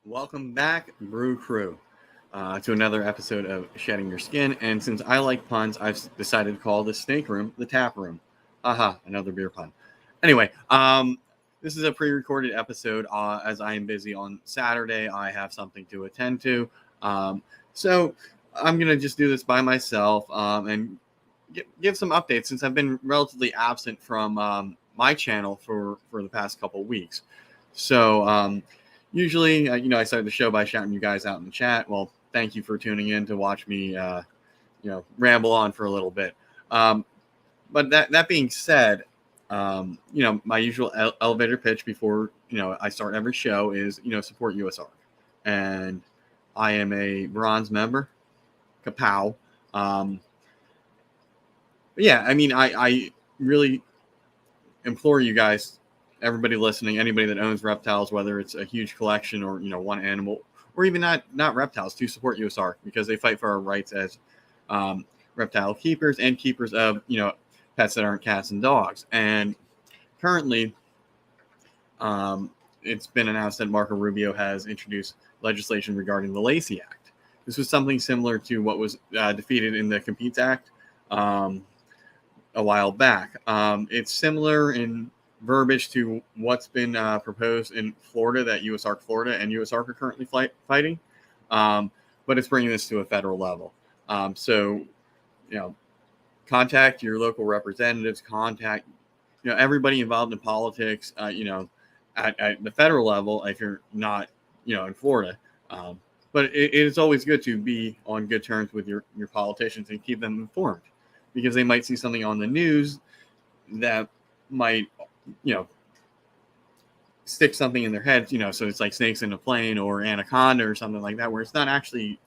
Welcome back, Brew Crew, to another episode of Shedding Your Skin. And since I like puns, I've decided to call this snake room the tap room. Haha, another beer pun. Anyway, this is a pre-recorded episode. As I am busy on Saturday, I have something to attend to. So I'm gonna just do this by myself and give some updates since I've been relatively absent from my channel for the past couple weeks. So. Usually, I start the show by shouting you guys out in the chat. Well, thank you for tuning in to watch me, ramble on for a little bit. But that being said, my usual elevator pitch before, I start every show is, support USR. And I am a bronze member, kapow. I really implore you guys, everybody listening, anybody that owns reptiles, whether it's a huge collection or one animal, or even not reptiles, to support USR because they fight for our rights as reptile keepers and keepers of pets that aren't cats and dogs. And currently, it's been announced that Marco Rubio has introduced legislation regarding the Lacey Act. This was something similar to what was defeated in the Competes Act a while back. It's similar in verbiage to what's been proposed in Florida, that USARK Florida and USARK are currently fighting, but it's bringing this to a federal level. So, contact your local representatives, contact everybody involved in politics. At the federal level, if you're not in Florida. But it is always good to be on good terms with your politicians and keep them informed, because they might see something on the news that might stick something in their head, so it's like snakes in a plane or anaconda or something like that, where it's not actually,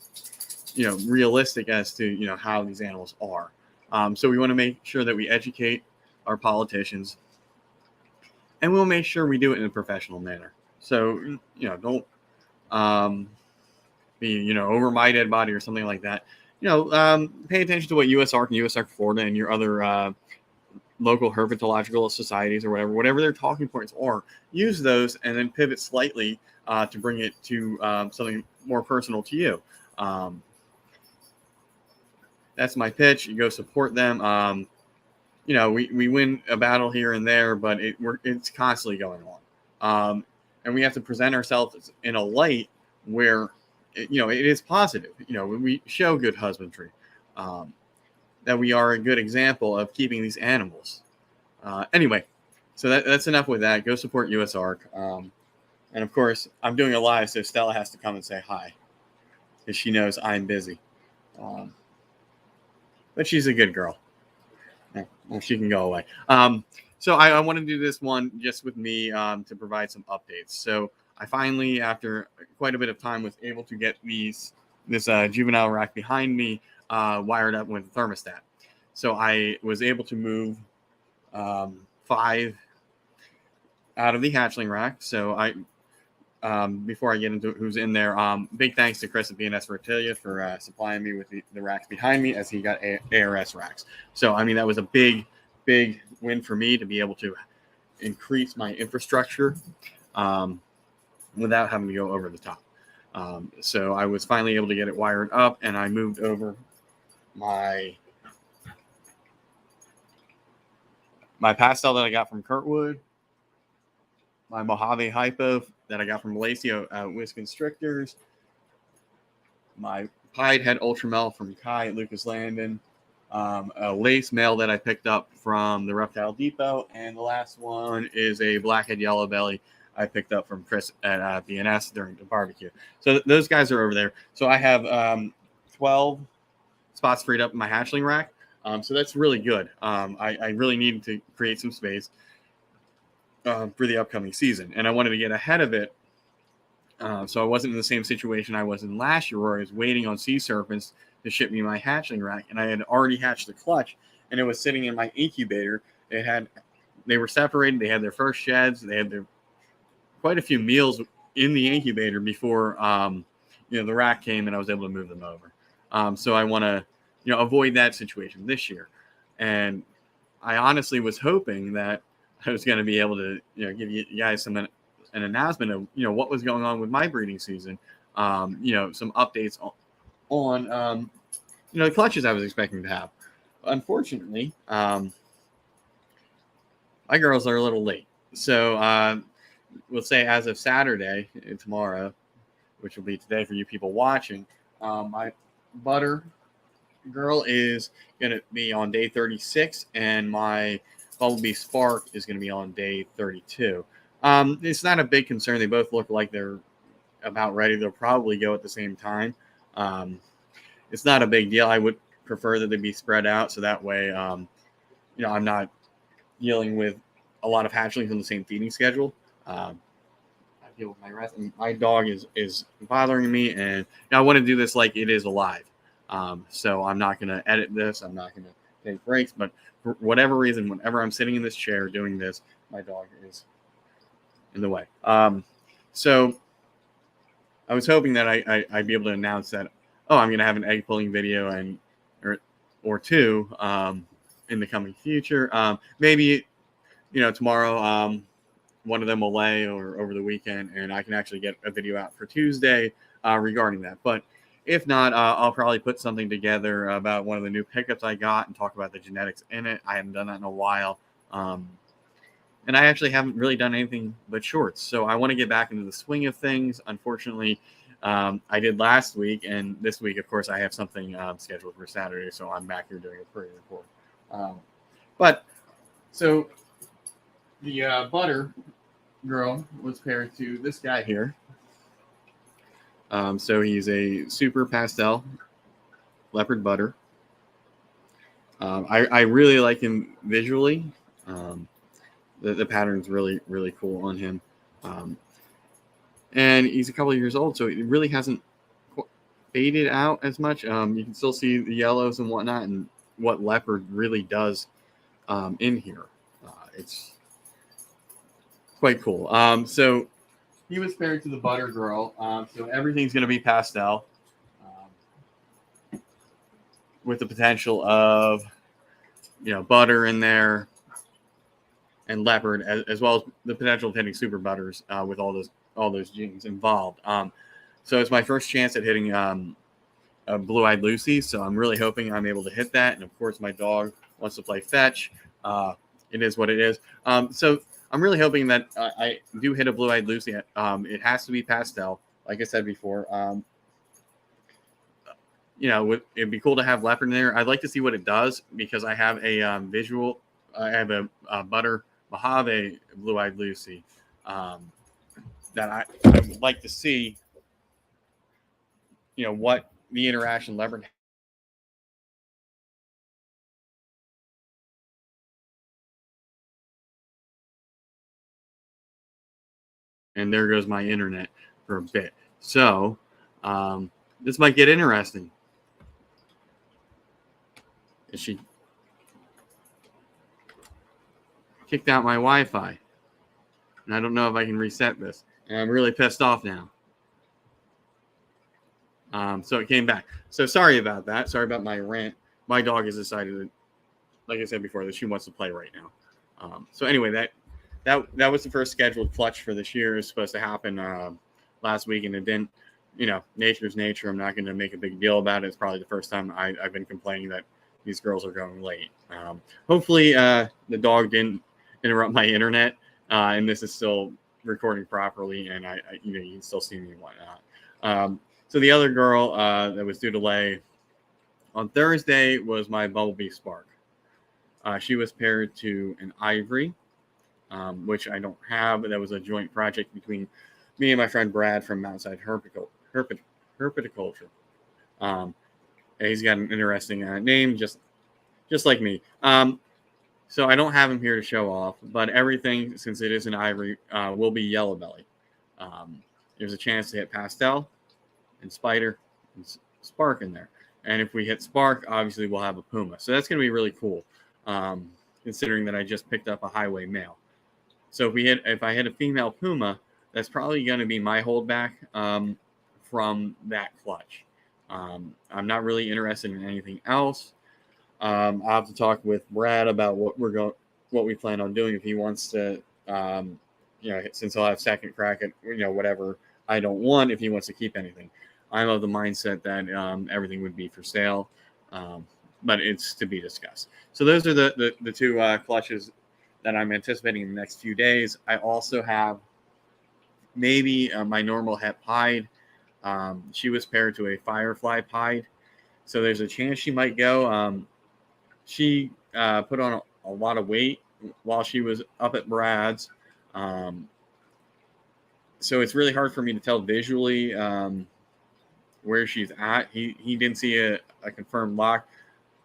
realistic as to, how these animals are. So we want to make sure that we educate our politicians, and we'll make sure we do it in a professional manner. So, don't be, over my dead body or something like that. Pay attention to what USARK and USARK Florida and your other local herpetological societies or whatever their talking points are. Use those and then pivot slightly to bring it to something more personal to you. That's my pitch. You go support them. We win a battle here and there, but it's constantly going on. And we have to present ourselves in a light where, it is positive. We show good husbandry. That we are a good example of keeping these animals. Anyway, so that's enough with that. Go support USARK. And of course, I'm doing a live, so Stella has to come and say hi, because she knows I'm busy. But she's a good girl. Well, she can go away. So I want to do this one just with me to provide some updates. So I finally, after quite a bit of time, was able to get this juvenile rack behind me wired up with a thermostat. So I was able to move 5 out of the hatchling rack. So before I get into who's in there, big thanks to Chris at BNS Vertilia for supplying me with the racks behind me, as he got ARS racks. So, that was a big win for me to be able to increase my infrastructure without having to go over the top. So I was finally able to get it wired up, and I moved over my pastel that I got from Kurtwood, my Mojave Hypo that I got from Malacio Wisconstrictors, my Pied Head Ultramel from Kai at Lucas Landon, a lace male that I picked up from the Reptile Depot, and the last one is a Blackhead Yellow Belly I picked up from Chris at BNS during the barbecue. So those guys are over there. So I have 12 spots freed up in my hatchling rack. So that's really good. I really needed to create some space for the upcoming season, and I wanted to get ahead of it. So I wasn't in the same situation I was in last year, where I was waiting on sea serpents to ship me my hatchling rack, and I had already hatched the clutch, and it was sitting in my incubator. They were separated. They had their first sheds. They had quite a few meals in the incubator before the rack came, and I was able to move them over. So I want to avoid that situation this year, and I honestly was hoping that I was going to be able to give you guys an an announcement of what was going on with my breeding season. Some updates on the clutches I was expecting to have. Unfortunately, my girls are a little late. So we'll say as of Saturday, tomorrow, which will be today for you people watching, my butter girl is going to be on day 36, and my Bumblebee Spark is going to be on day 32. It's not a big concern. They both look like they're about ready. They'll probably go at the same time. It's not a big deal. I would prefer that they be spread out, so that way, I'm not dealing with a lot of hatchlings on the same feeding schedule. I deal with my rest. And my dog is bothering me, and I want to do this like it is alive. So I'm not going to edit this. I'm not going to take breaks. But for whatever reason, whenever I'm sitting in this chair doing this, my dog is in the way. So I was hoping that I'd be able to announce that, I'm going to have an egg pulling video or two in the coming future. Maybe, tomorrow one of them will lay or over the weekend, and I can actually get a video out for Tuesday regarding that. But if not, I'll probably put something together about one of the new pickups I got and talk about the genetics in it. I haven't done that in a while. And I actually haven't really done anything but shorts. So I want to get back into the swing of things. Unfortunately, I did last week, and this week, of course, I have something scheduled for Saturday. So I'm back here doing a pre-record. So the butter girl was paired to this guy here. So he's a super pastel leopard butter. I really like him visually. The pattern's really, really cool on him. And he's a couple of years old, so it really hasn't faded out as much. You can still see the yellows and whatnot, and what leopard really does in here. It's quite cool. So he was paired to the butter girl. So everything's going to be pastel with the potential of, butter in there and leopard, as well as the potential of hitting super butters with all those genes involved. So it's my first chance at hitting a blue-eyed Lucy. So I'm really hoping I'm able to hit that. And of course, my dog wants to play fetch. It is what it is. So I'm really hoping that I do hit a blue-eyed Lucy. It has to be pastel, like I said before. It'd be cool to have leopard in there. I'd like to see what it does, because I have a visual. I have a butter Mojave blue-eyed Lucy that I would like to see. What the interaction leopard. And there goes my internet for a bit. So this might get interesting. She kicked out my Wi-Fi, and I don't know if I can reset this. And I'm really pissed off now. So it came back. So sorry about that. Sorry about my rant. My dog has decided that, like I said before, that she wants to play right now. So anyway, that was the first scheduled clutch for this year. It was supposed to happen last week, and it didn't. Nature's nature. I'm not going to make a big deal about it. It's probably the first time I've been complaining that these girls are going late. Hopefully, the dog didn't interrupt my internet, and this is still recording properly, and you can still see me and whatnot. So the other girl that was due to lay on Thursday was my Bumblebee Spark. She was paired to an Ivory, which I don't have, but that was a joint project between me and my friend Brad from Outside Herpetoculture. And he's got an interesting name, just like me. So I don't have him here to show off, but everything, since it is an Ivory, will be yellow belly. There's a chance to hit pastel and spider and spark in there. And if we hit spark, obviously we'll have a puma. So that's going to be really cool, considering that I just picked up a highway male. So if I hit a female puma, that's probably going to be my holdback from that clutch. I'm not really interested in anything else. I'll have to talk with Brad about what we plan on doing. If he wants to since he'll have second crack at whatever I don't want if he wants to keep anything. I'm of the mindset that everything would be for sale, but it's to be discussed. So those are the two clutches that I'm anticipating in the next few days. I also have maybe my normal het pied. She was paired to a Firefly pied, so there's a chance she might go. She put on a lot of weight while she was up at Brad's. So it's really hard for me to tell visually where she's at. He didn't see a confirmed lock.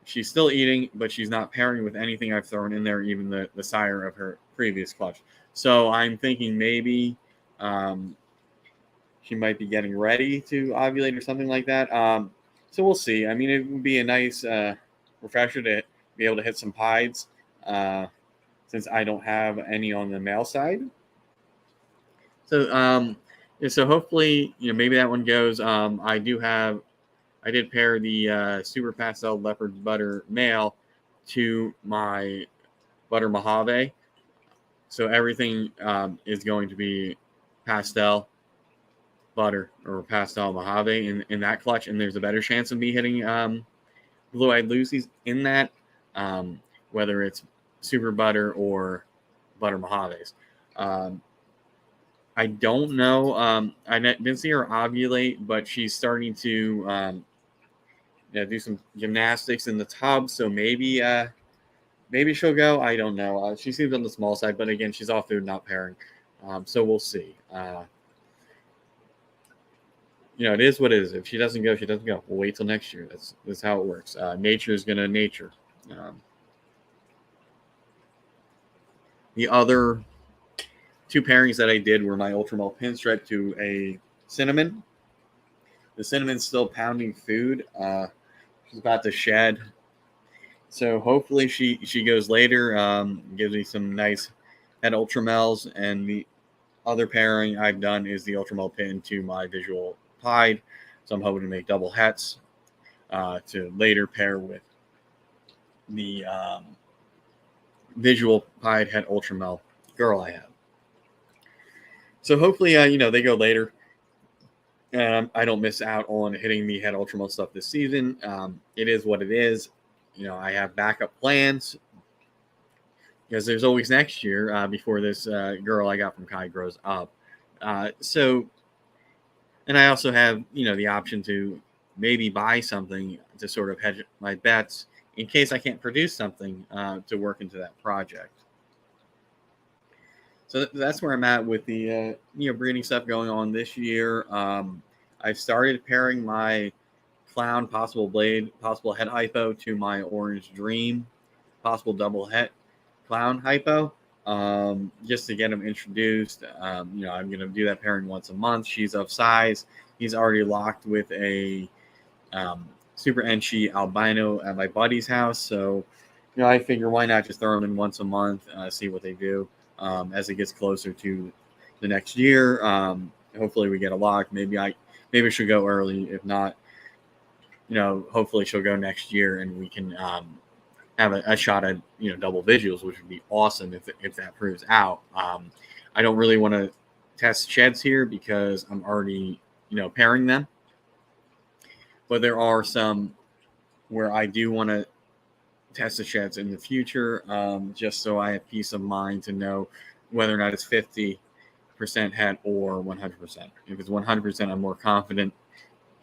She's still eating, but she's not pairing with anything I've thrown in there, even the sire of her previous clutch. So I'm thinking maybe she might be getting ready to ovulate or something like that. So we'll see. I mean, it would be a nice refresher to be able to hit some pieds since I don't have any on the male side. So so hopefully maybe that one goes. I did pair the Super Pastel Leopard Butter male to my Butter Mojave. So everything is going to be pastel butter or pastel Mojave in that clutch, and there's a better chance of me hitting Blue-Eyed Lucy's in that, whether it's Super Butter or Butter Mojaves. I don't know. I didn't see her ovulate, but she's starting to do some gymnastics in the tub. So maybe she'll go. I don't know. She seems on the small side, but again, she's off food, not pairing. So we'll see. It is what it is. If she doesn't go, she doesn't go. We'll wait till next year. That's how it works. Nature is gonna nature. The other two pairings that I did were my Ultramel Pinstripe to a Cinnamon. The Cinnamon's still pounding food. She's about to shed. So hopefully she goes later. Gives me some nice head Ultramels. And the other pairing I've done is the Ultramel Pin to my Visual Pied. So I'm hoping to make double hets to later pair with the Visual Pied Het Ultramel girl I have. So hopefully, they go later. I don't miss out on hitting the Het Ultramel stuff this season. It is what it is. I have backup plans because there's always next year before this girl I got from Kai grows up. And I also have, the option to maybe buy something to sort of hedge my bets in case I can't produce something to work into that project. So that's where I'm at with the breeding stuff going on this year. I've started pairing my Clown Possible Blade, Possible Het Hypo to my Orange Dream, Possible Double Het Clown Hypo, just to get them introduced. I'm going to do that pairing once a month. She's of size. He's already locked with a Super Enchi albino at my buddy's house. So, I figure why not just throw them in once a month, see what they do. As it gets closer to the next year, hopefully we get a lock. Maybe she'll go early. If not, hopefully she'll go next year, and we can have a shot at double visuals, which would be awesome if that proves out. I don't really want to test sheds here because I'm already pairing them, but there are some where I do want to test the sheds in the future, just so I have peace of mind to know whether or not it's 50% het or 100%. If it's 100%, I'm more confident,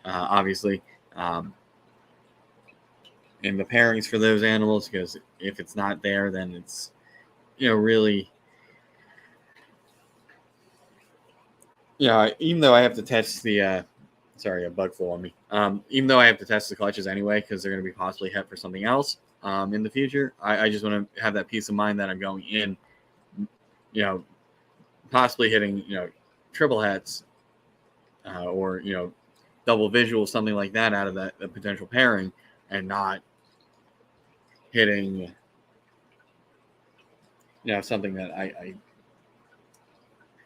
obviously, in the pairings for those animals, because if it's not there, then it's, really, even though I have to test the, sorry, a bug flew on me. Even though I have to test the clutches anyway, because they're going to be possibly het for something else in the future, I just want to have that peace of mind that I'm going in, possibly hitting, triple hets or, double visual, something like that out of the potential pairing, and not hitting, something that I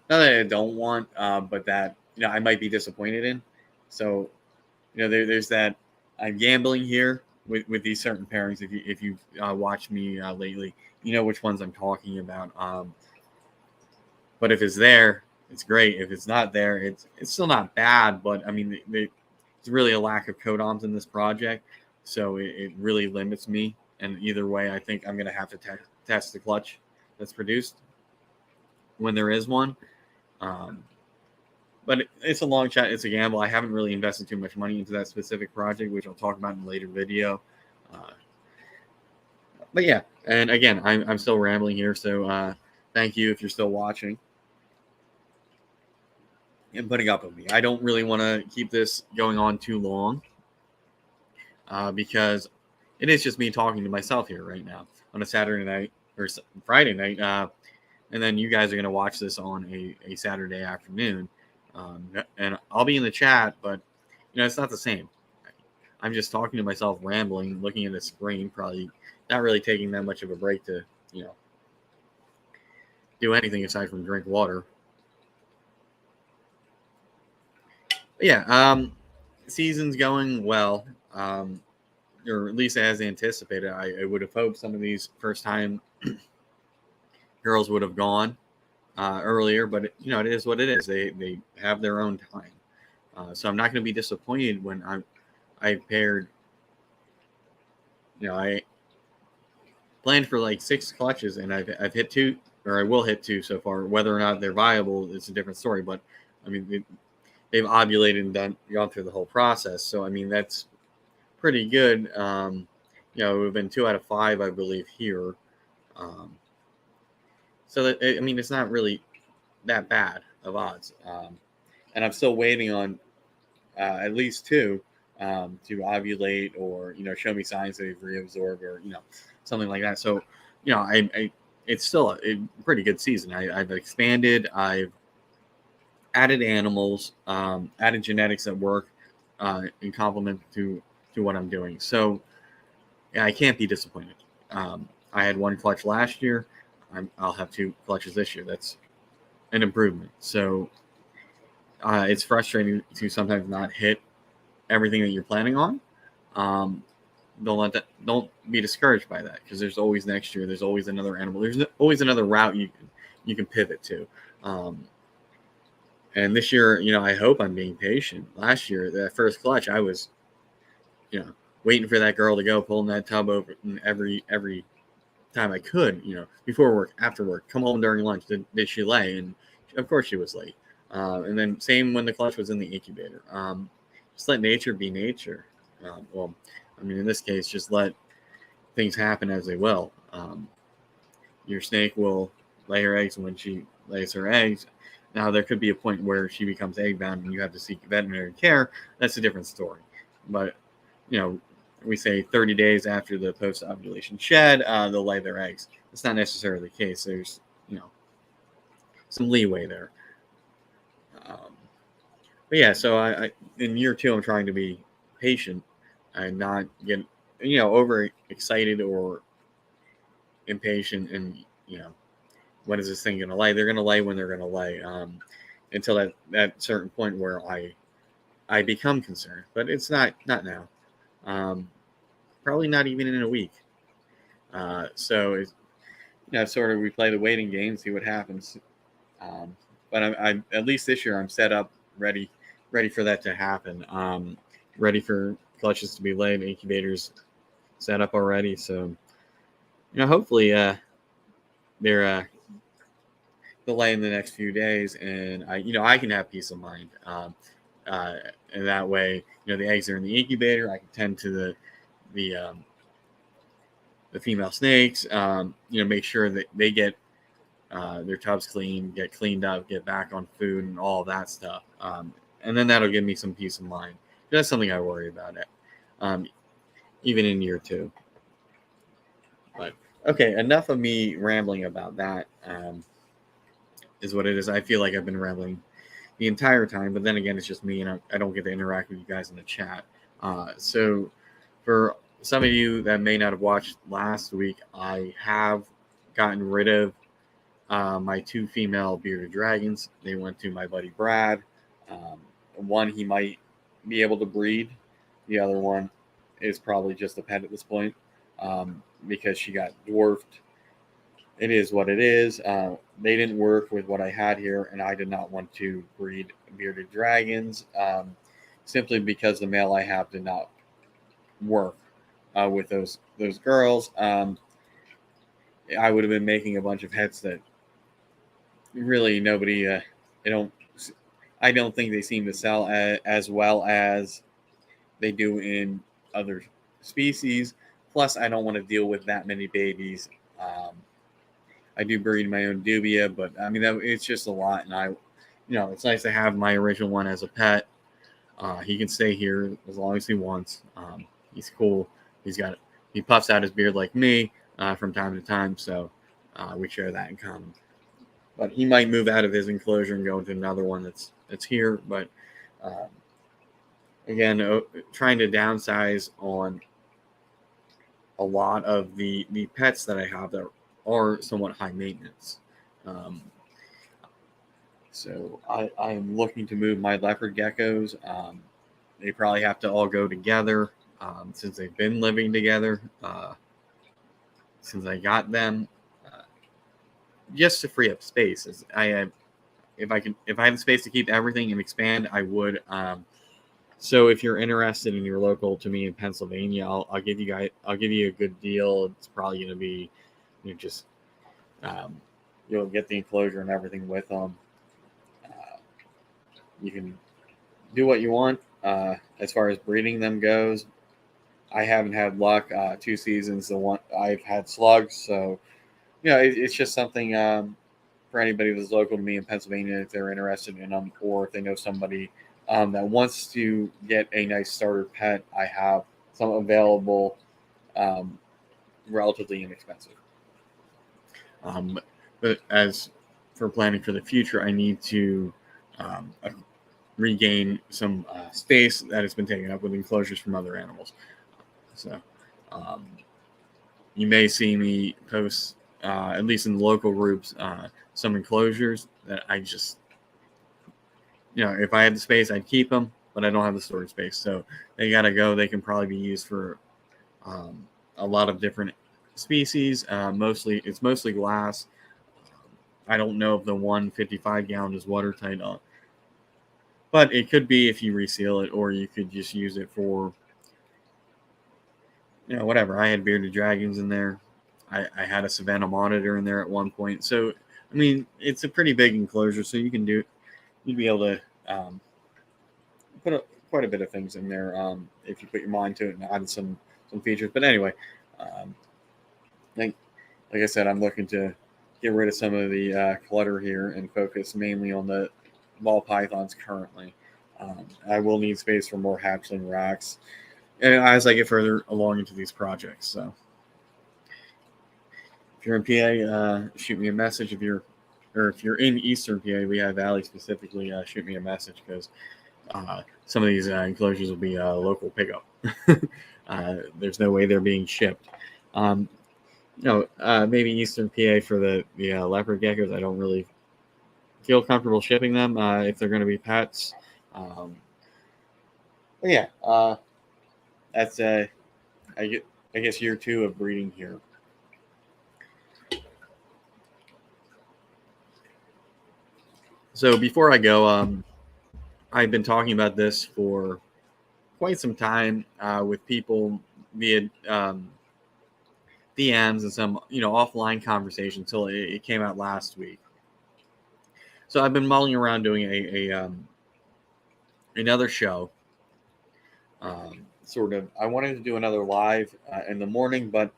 not that I don't want, but that, I might be disappointed in. So, there's that. I'm gambling here with these certain pairings. If you've watched me lately, you know which ones I'm talking about. But if it's there, it's great. If it's not there, it's still not bad. But I mean, there's really a lack of codoms in this project, so it really limits me. And either way, I think I'm going to have to test the clutch that's produced when there is one. But it's a long shot. It's a gamble. I haven't really invested too much money into that specific project, which I'll talk about in a later video. But yeah, and again, I'm still rambling here, so thank you if you're still watching and putting up with me. I don't really want to keep this going on too long because it is just me talking to myself here right now on a Saturday night or Friday night. And then you guys are going to watch this on a Saturday afternoon. And I'll be in the chat, but, it's not the same. I'm just talking to myself, rambling, looking at a screen, probably not really taking that much of a break to, do anything aside from drink water. But yeah, season's going well, or at least as anticipated. I would have hoped some of these first-time girls would have gone earlier, but it is what it is. They have their own time, so I'm not going to be disappointed when I paired. I planned for like 6 clutches, and I've hit 2, or I will hit 2 so far. Whether or not they're viable is a different story. But I mean, they've ovulated and gone through the whole process. So I mean, that's pretty good. We've been 2 out of 5, I believe, here. So that, I mean, it's not really that bad of odds. And I'm still waiting on at least 2 to ovulate or show me signs that they've reabsorbed or something like that. So it's still a pretty good season. I've expanded. I've added animals, added genetics that work in complement to what I'm doing. So yeah, I can't be disappointed. I had 1 clutch last year. I'll have 2 clutches this year. That's an improvement. So it's frustrating to sometimes not hit everything that you're planning on. Don't be discouraged by that, because there's always next year. There's always another animal. There's always another route you can pivot to. And this year, I hope I'm being patient. Last year, that first clutch, I was, waiting for that girl to go, pulling that tub over every time I could, before work, after work, come home during lunch. Did she lay? And of course she was late. And then same when the clutch was in the incubator. Just let nature be nature. Well, I mean, in this case, just let things happen as they will. Your snake will lay her eggs when she lays her eggs. Now, there could be a point where she becomes egg bound and you have to seek veterinary care. That's a different story. But, we say 30 days after the post-ovulation shed, they'll lay their eggs. That's not necessarily the case. There's, some leeway there. But yeah, so I in year 2, I'm trying to be patient and not get, over excited or impatient. And, when is this thing going to lay? They're going to lay when they're going to lay, until that certain point where I become concerned. But it's not now. Probably not even in a week. So it's, sort of, we play the waiting game, see what happens. But I'm at least this year I'm set up, ready for that to happen. Ready for clutches to be laid, incubators set up already. So, hopefully they'll lay in the next few days, and I can have peace of mind. And that way, the eggs are in the incubator. I can tend to the female snakes. Make sure that they get their tubs clean, get cleaned up, get back on food, and all that stuff. And then that'll give me some peace of mind. That's something I worry about even in year 2. But okay, enough of me rambling about that. Is what it is. I feel like I've been rambling the entire time, but then again, it's just me, and I don't get to interact with you guys in the chat. So for some of you that may not have watched last week, I have gotten rid of my 2 female bearded dragons. They went to my buddy Brad. One he might be able to breed. The other one is probably just a pet at this point, because she got dwarfed it is what it is. They didn't work with what I had here, and I did not want to breed bearded dragons simply because the male I have did not work with those girls. I would have been making a bunch of heads that really nobody. I don't. I don't think they seem to sell as well as they do in other species. Plus, I don't want to deal with that many babies. I do breed my own dubia, but I mean it's just a lot, and it's nice to have my original one as a pet. He can stay here as long as he wants. He's cool. He puffs out his beard like me from time to time, so we share that in common. But he might move out of his enclosure and go into another one that's here. But again, trying to downsize on a lot of the pets that I have that are somewhat high maintenance. So I'm looking to move my leopard geckos. They probably have to all go together since they've been living together since I got them, just to free up space. If I have space to keep everything and expand, I would. So if you're interested and you're local to me in Pennsylvania, I'll give you a good deal. It's probably going to be just you'll get the enclosure and everything with them. You can do what you want as far as breeding them goes. I haven't had luck. 2 seasons, the one I've had slugs, so it's just something for anybody that's local to me in Pennsylvania if they're interested in them, or if they know somebody that wants to get a nice starter pet. I have some available, relatively inexpensive. But as for planning for the future, I need to regain some space that has been taken up with enclosures from other animals. So you may see me post, at least in the local groups, some enclosures that I just, if I had the space, I'd keep them, but I don't have the storage space. So they got to go. They can probably be used for a lot of different species. It's mostly glass. I don't know if the 155 gallon is watertight, but it could be if you reseal it, or you could just use it for, whatever. I had bearded dragons in there. I had a Savannah monitor in there at one point. So, I mean, it's a pretty big enclosure, so you'd be able to put quite a bit of things in there if you put your mind to it and add some features. But anyway, like I said, I'm looking to get rid of some of the clutter here and focus mainly on the ball pythons currently. I will need space for more hatchling racks as I get further along into these projects. So if you're in PA, shoot me a message. If you're in Eastern PA, Lehigh Valley specifically, shoot me a message, because some of these enclosures will be local pickup. There's no way they're being shipped. Maybe Eastern PA for the leopard geckos. I don't really feel comfortable shipping them if they're going to be pets. But yeah, that's I guess year 2 of breeding here. So before I go, I've been talking about this for quite some time with people via DMs and some offline conversations until it came out last week. So I've been mulling around doing another show. I wanted to do another live in the morning, but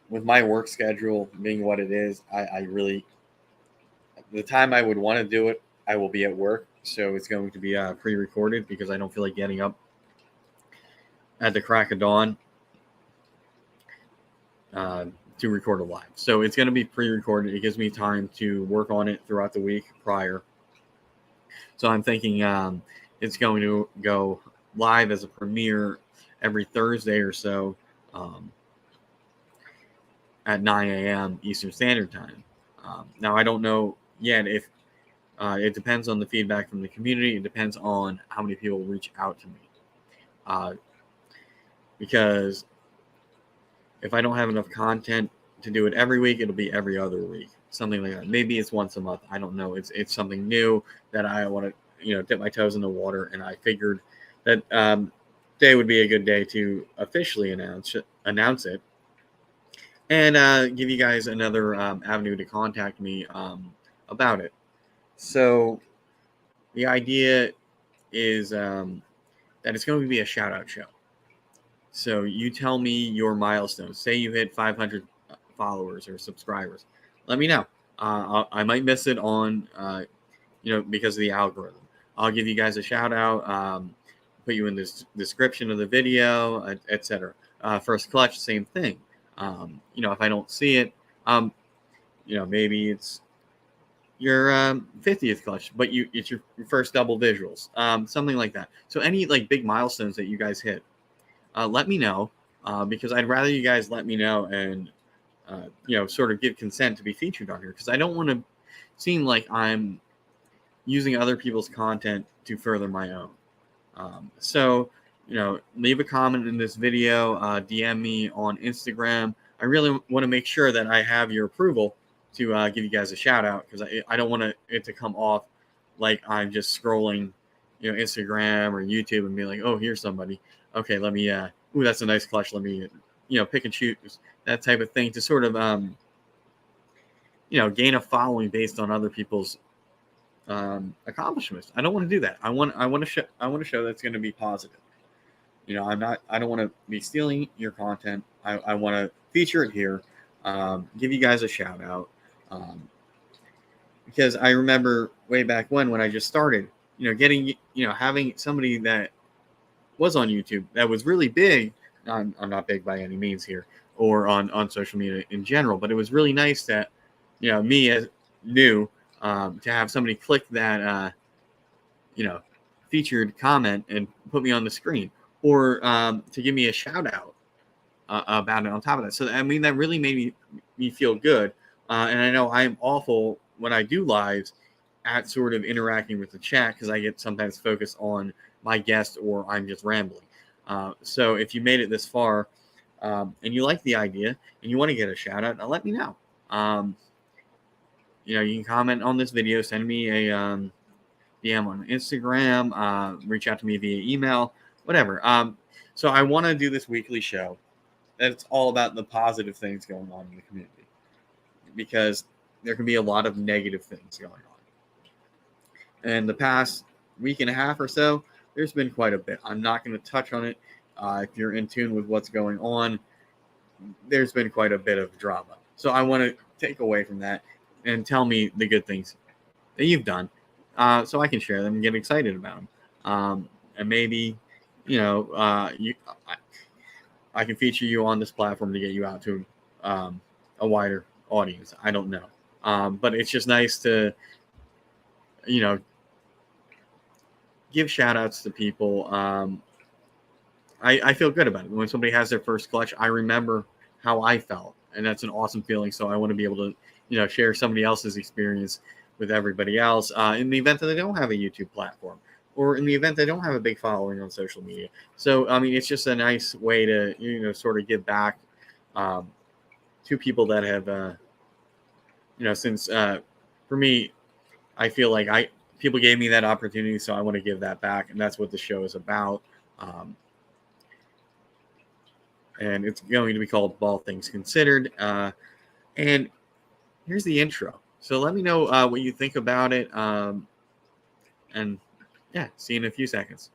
with my work schedule being what it is, I really, the time I would want to do it, I will be at work. So it's going to be pre-recorded, because I don't feel like getting up at the crack of dawn to record a live. So it's going to be pre-recorded. It gives me time to work on it throughout the week prior. So I'm thinking it's going to go live as a premiere every Thursday or so at 9 a.m. Eastern Standard Time. Now, I don't know yet if it depends on the feedback from the community. It depends on how many people reach out to me. Because if I don't have enough content to do it every week, it'll be every other week, something like that. Maybe it's once a month. I don't know. It's something new that I want to dip my toes in the water, and I figured that today would be a good day to officially announce it, and give you guys another avenue to contact me about it. So the idea is that it's going to be a shout out show. So you tell me your milestones. Say you hit 500 followers or subscribers. Let me know. I might miss it on, because of the algorithm. I'll give you guys a shout out. Put you in this description of the video, etc. First clutch, same thing. If I don't see it, maybe it's your 50th clutch, but it's your first double visuals, something like that. So any like big milestones that you guys hit, let me know, because I'd rather you guys let me know and sort of give consent to be featured on here, because I don't want to seem like I'm using other people's content to further my own. So leave a comment in this video, DM me on Instagram. I really want to make sure that I have your approval to give you guys a shout out, because I don't want it to come off like I'm just scrolling, Instagram or YouTube and be like, oh, here's somebody. Okay, let me, ooh, that's a nice clutch. Let me, pick and choose, that type of thing, to sort of, gain a following based on other people's accomplishments. I don't want to do that. I want to show that's going to be positive. I don't want to be stealing your content. I want to feature it here, give you guys a shout out, because I remember way back when I just started, getting, having somebody that was on YouTube that was really big. I'm not big by any means here, or on social media in general, but it was really nice that, me as new, to have somebody click that, featured comment and put me on the screen, or to give me a shout out about it on top of that. So, I mean, that really made me feel good. And I know I'm awful when I do lives at sort of interacting with the chat, because I get sometimes focused on my guest or I'm just rambling. So if you made it this far and you like the idea and you want to get a shout out, let me know. You can comment on this video, send me a DM on Instagram, reach out to me via email, whatever. So I want to do this weekly show that's all about the positive things going on in the community, because there can be a lot of negative things going on. And the past week and a half or so, there's been quite a bit. I'm not going to touch on it. If you're in tune with what's going on, there's been quite a bit of drama. So I want to take away from that and tell me the good things that you've done, so I can share them and get excited about them. And maybe, I can feature you on this platform to get you out to a wider audience. I don't know. But it's just nice to, give shout outs to people. I feel good about it. When somebody has their first clutch, I remember how I felt, and that's an awesome feeling. So I want to be able to, share somebody else's experience with everybody else, in the event that they don't have a YouTube platform, or in the event they don't have a big following on social media. So, I mean, it's just a nice way to, sort of give back to people that have, since for me, I feel like people gave me that opportunity, so I want to give that back, and that's what the show is about. And it's going to be called All Things Considered. And here's the intro. So let me know what you think about it. And yeah, see you in a few seconds.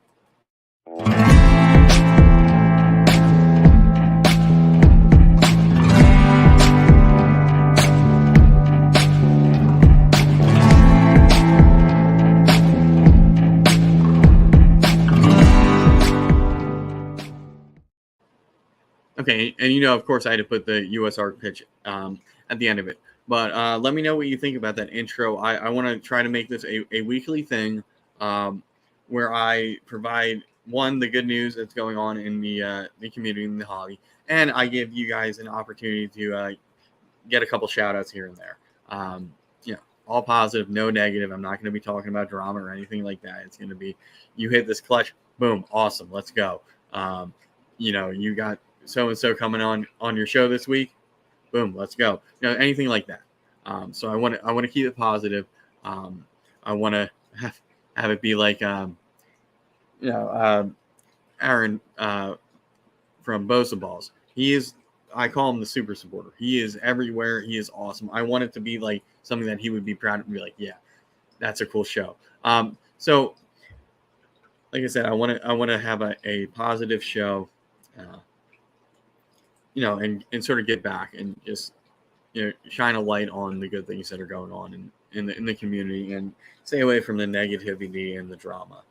Okay, and of course, I had to put the USR pitch at the end of it. But let me know what you think about that intro. I want to try to make this a weekly thing, where I provide, one, the good news that's going on in the community, in the hobby, and I give you guys an opportunity to get a couple shout outs here and there. All positive, no negative. I'm not going to be talking about drama or anything like that. It's going to be, you hit this clutch, boom, awesome, let's go. You got so-and-so coming on your show this week. boom, let's go. Anything like that. So I want to keep it positive. I want to have it be like Aaron from Bosa Balls. I call him the super supporter. He is everywhere. He is awesome. I want it to be like something that he would be proud of, be like, yeah, that's a cool show. So like I said, I want to have a positive show, and sort of get back and just, shine a light on the good things that are going on in the community, and stay away from the negativity and the drama.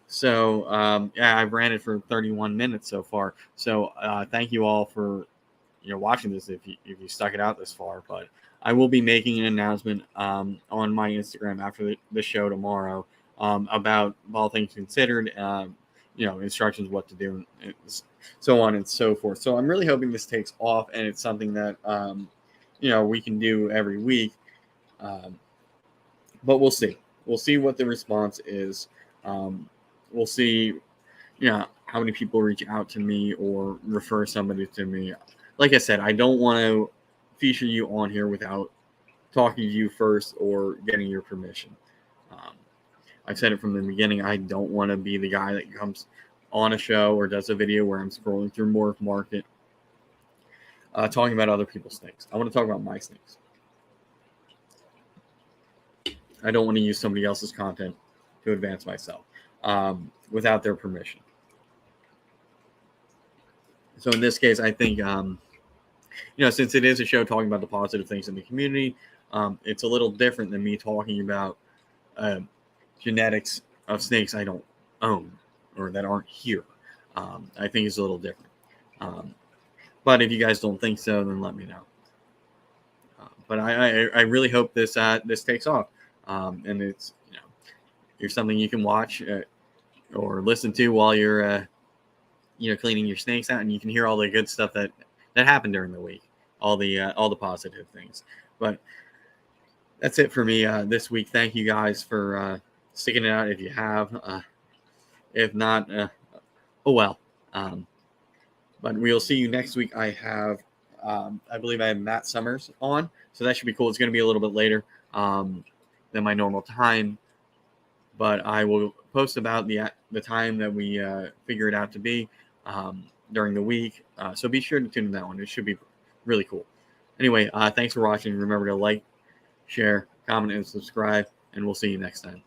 So I've ran it for 31 minutes so far. So thank you all for watching this, if you stuck it out this far. But I will be making an announcement on my Instagram after the show tomorrow about All Things Considered, instructions what to do, and so on and so forth. So I'm really hoping this takes off, and it's something that we can do every week. But we'll see. We'll see what the response is. We'll see, how many people reach out to me or refer somebody to me. Like I said, I don't want to feature you on here without talking to you first or getting your permission. I've said it from the beginning. I don't want to be the guy that comes on a show or does a video where I'm scrolling through Morph Market talking about other people's things. I want to talk about my things. I don't want to use somebody else's content to advance myself without their permission. So in this case, I think, since it is a show talking about the positive things in the community, it's a little different than me talking about genetics of snakes I don't own or that aren't here. I think it's a little different. But if you guys don't think so, then let me know. But I really hope this takes off, and it's you're something you can watch or listen to while you're cleaning your snakes out, and you can hear all the good stuff that happened during the week, all the positive things. But that's it for me this week. Thank you guys for sticking it out if you have. If not, oh well. But we'll see you next week. I believe I have Matt Summers on, so that should be cool. It's going to be a little bit later than my normal time, but I will post about the time that we figure it out to be during the week. So be sure to tune in that one. It should be really cool. Anyway, thanks for watching. Remember to like, share, comment, and subscribe, and we'll see you next time.